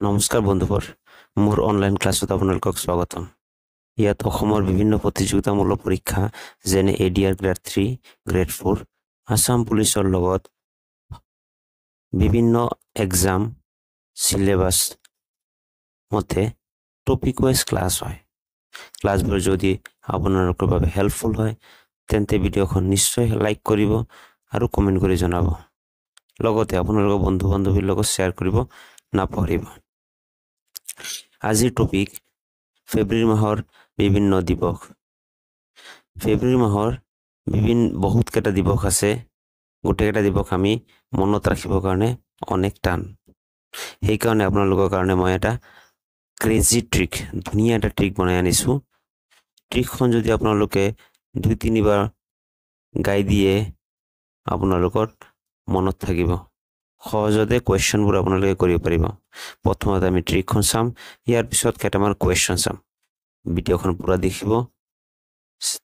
নমস্কাৰ বন্ধুবোৰ, মোৰ অনলাইন ক্লাছত আপোনালোকক স্বাগতম। ইয়াত অসমৰ বিভিন্ন প্ৰতিযোগিতামূলক পৰীক্ষা যেনে ADR গ্ৰেড 3, গ্ৰেড 4, আসাম পুলিচৰ লগত বিভিন্ন এক্সাম সিলেবাস মতে টপিক ওয়াইজ ক্লাছ হয়। ক্লাছবোৰ যদি আপোনালোকৰ বাবে হেল্পফুল হয় তেন্তে ভিডিঅ'খন নিশ্চয় লাইক কৰিব আৰু কমেণ্ট কৰি জনাব। লগতে আপোনালোকৰ বন্ধু বান্ধৱীৰ লগত শ্বেয়াৰ কৰিব নাপাহৰিব। আজিৰ টপিক ফেব্ৰুৱাৰী মাহৰ বিভিন্ন দিৱস। ফেব্ৰুৱাৰী মাহৰ বহুত কেইটা দিৱস আছে। গোটেইকেইটা দিৱস আমি মনত ৰাখিবৰ কাৰণে অনেক টান। সেইকাৰণে আপোনালোকৰ কাৰণে মই এটা ক্ৰেজি ট্ৰিক, ধুনীয়া এটা ট্ৰিক বনাই আনিছোঁ। ট্ৰিকখন যদি আপোনালোকে 2-3 বাৰ গাই দিয়ে আপোনালোকৰ মনত থাকিব। সহজতে কুৱেশ্যনবোৰ আপোনালোকে কৰিব পাৰিব। প্ৰথমতে আমি ট্ৰিকখন চাম, ইয়াৰ পিছত কেইটামান কুৱেশ্যন চাম। ভিডিঅ'খন পুৰা দেখিব,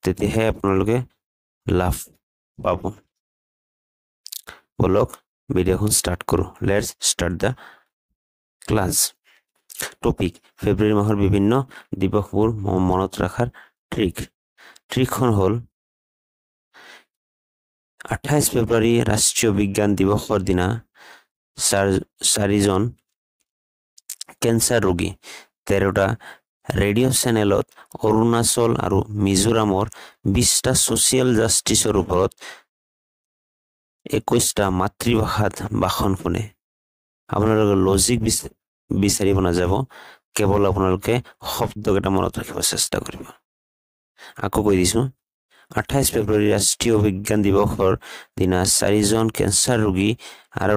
তেতিয়াহে আপোনালোকে লাভ পাব। বলক ভিডিঅ'খন ষ্টাৰ্ট কৰোঁ। Let's start the class. Topic ফেব্ৰুৱাৰী মাহৰ বিভিন্ন দিৱসবোৰ মনত ৰখাৰ ট্ৰিক। ট্ৰিকখন হ'ল 28 ফেব্ৰুৱাৰী ৰাষ্ট্ৰীয় বিজ্ঞান দিৱসৰ দিনা 4জন কেঞ্চাৰ ৰোগী 13টা ৰেডিঅ' চেনেলত অৰুণাচল আৰু মিজোৰামৰ 20টা ছ'চিয়েল জাষ্টিছৰ ওপৰত 21টা মাতৃভাষাত ভাষণ শুনে। আপোনালোকে লজিক বিচাৰিব নাযাব, কেৱল আপোনালোকে শব্দকেইটা মনত ৰাখিব চেষ্টা কৰিব। আকৌ কৈ দিছোঁ, 28 ফেব্ৰুৱাৰী ৰাষ্ট্ৰীয় বিজ্ঞান দিৱসৰ দিনা 4জন কেঞ্চাৰ ৰোগী আৰু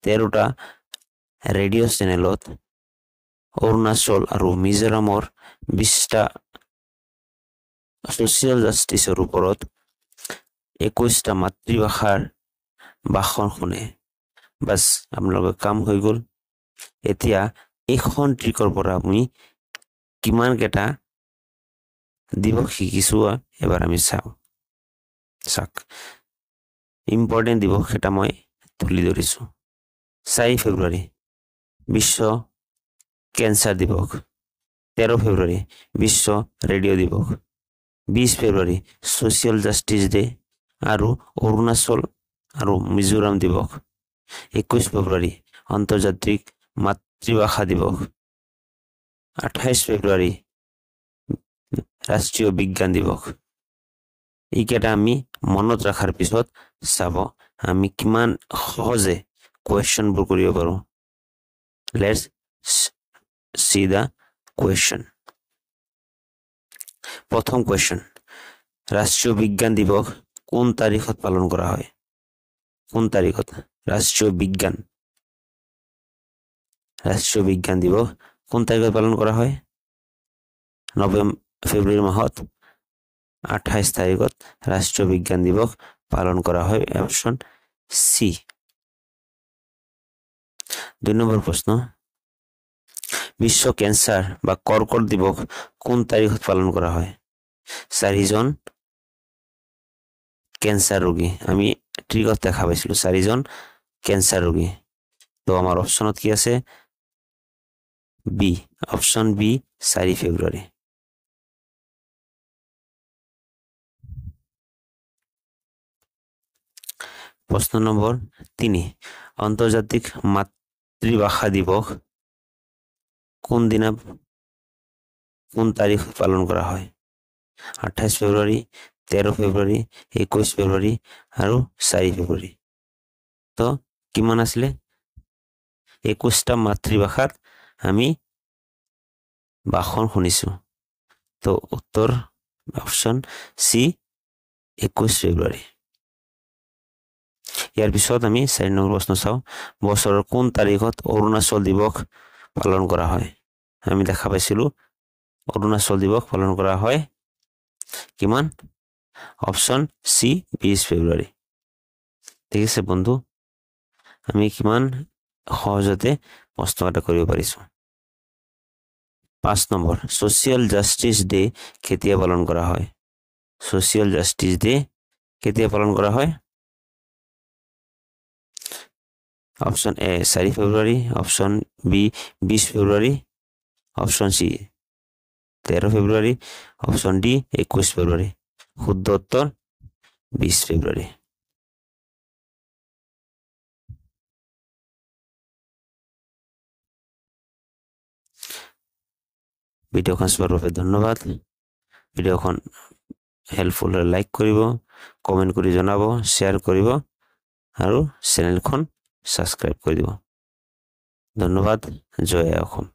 13টা ৰেডিঅ' চেনেলত অৰুণাচল আৰু মিজোৰামৰ 20টা ছ'চিয়েল জাষ্টিছৰ ওপৰত 21টা মাতৃভাষাৰ ভাষণ শুনে। বাছ আপোনালোকৰ কাম হৈ গ'ল। এতিয়া এইখন ট্ৰিকৰ পৰা আপুনি কিমান কেইটা দিৱস শিকিছোঁ এবাৰ আমি চাওক। ইম্পৰ্টেণ্ট দিৱস কেইটা মই তুলি ধৰিছোঁ। 4 ফেব্ৰুৱাৰী বিশ্ব কেঞ্চাৰ দিৱস, 13 ফেব্ৰুৱাৰী বিশ্ব ৰেডিঅ' দিৱস, 20 ফেব্ৰুৱাৰী ছ'চিয়েল জাষ্টিছ ডে আৰু অৰুণাচল আৰু মিজোৰাম দিৱস, 21 ফেব্ৰুৱাৰী আন্তৰ্জাতিক মাতৃভাষা দিৱস, 28 ফেব্ৰুৱাৰী ৰাষ্ট্ৰীয় বিজ্ঞান দিৱস। এইকেইটা আমি মনত ৰখাৰ পিছত চাব আমি কিমান সহজে কুৱেশ্যনবোৰ কৰিব পাৰোঁ। Let's see the question. প্ৰথম কুৱেশ্যন, ৰাষ্ট্ৰীয় বিজ্ঞান দিৱস কোন তাৰিখত পালন কৰা হয়? কোন তাৰিখত ৰাষ্ট্ৰীয় বিজ্ঞান দিৱস কোন তাৰিখত পালন কৰা হয়? ফেব্ৰুৱাৰী মাহত 28 তাৰিখত ৰাষ্ট্ৰীয় বিজ্ঞান দিৱস পালন কৰা হয়। Option C. 2 নম্বৰ প্ৰশ্ন, বিশ্ব কেঞ্চাৰ বা কৰ্কট দিৱস কোন তাৰিখত পালন কৰা হয়? 4জন কেঞ্চাৰ ৰোগী, আমি ট্ৰিকত দেখা পাইছিলোঁ 4জন কেঞ্চাৰ ৰোগী। তো আমাৰ অপশ্যনত কি আছে? বি, অপশ্যন বি 4 ফেব্ৰুৱাৰী। প্ৰশ্ন নম্বৰ 3, আন্তৰ্জাতিক মাতৃভাষা দিৱস কোন তাৰিখত পালন কৰা হয়? 28 ফেব্ৰুৱাৰী, 13 ফেব্ৰুৱাৰী, 21 ফেব্ৰুৱাৰী আৰু 4 ফেব্ৰুৱাৰী। তো কিমান আছিলে? 21টা মাতৃভাষাত আমি ভাষণ শুনিছোঁ। তো উত্তৰ অপশ্যন চি 21 ফেব্ৰুৱাৰী। ইয়াৰ পিছত আমি 4 নম্বৰ প্ৰশ্ন চাওঁ, বছৰৰ কোন তাৰিখত অৰুণাচল দিৱস পালন কৰা হয়? আমি দেখা পাইছিলোঁ অৰুণাচল দিৱস পালন কৰা হয় কিমান? অপশ্যন চি 20 ফেব্ৰুৱাৰী। ঠিক আছে বন্ধু, আমি কিমান সহজতে প্ৰশ্ন এটা কৰিব পাৰিছোঁ। 5 নম্বৰ, ছ'চিয়েল জাষ্টিছ ডে কেতিয়া পালন কৰা হয়? ছ'চিয়েল জাষ্টিছ ডে কেতিয়া পালন কৰা হয়? অপশ্যন এ 4 ফেব্ৰুৱাৰী, অপশ্যন বি 20 ফেব্ৰুৱাৰী, অপশ্যন চি 13 ফেব্ৰুৱাৰী, অপশ্যন ডি 21 ফেব্ৰুৱাৰী। শুদ্ধ উত্তৰ 20 ফেব্ৰুৱাৰী। ভিডিঅ'খন চোৱাৰ বাবে ধন্যবাদ। ভিডিঅ'খন হেল্পফুল হ'লে লাইক কৰিব, কমেণ্ট কৰি জনাব, শ্বেয়াৰ কৰিব আৰু চেনেলখন ছাবস্ক্ৰাইব কৰি দিব। ধন্যবাদ। জয় অসম।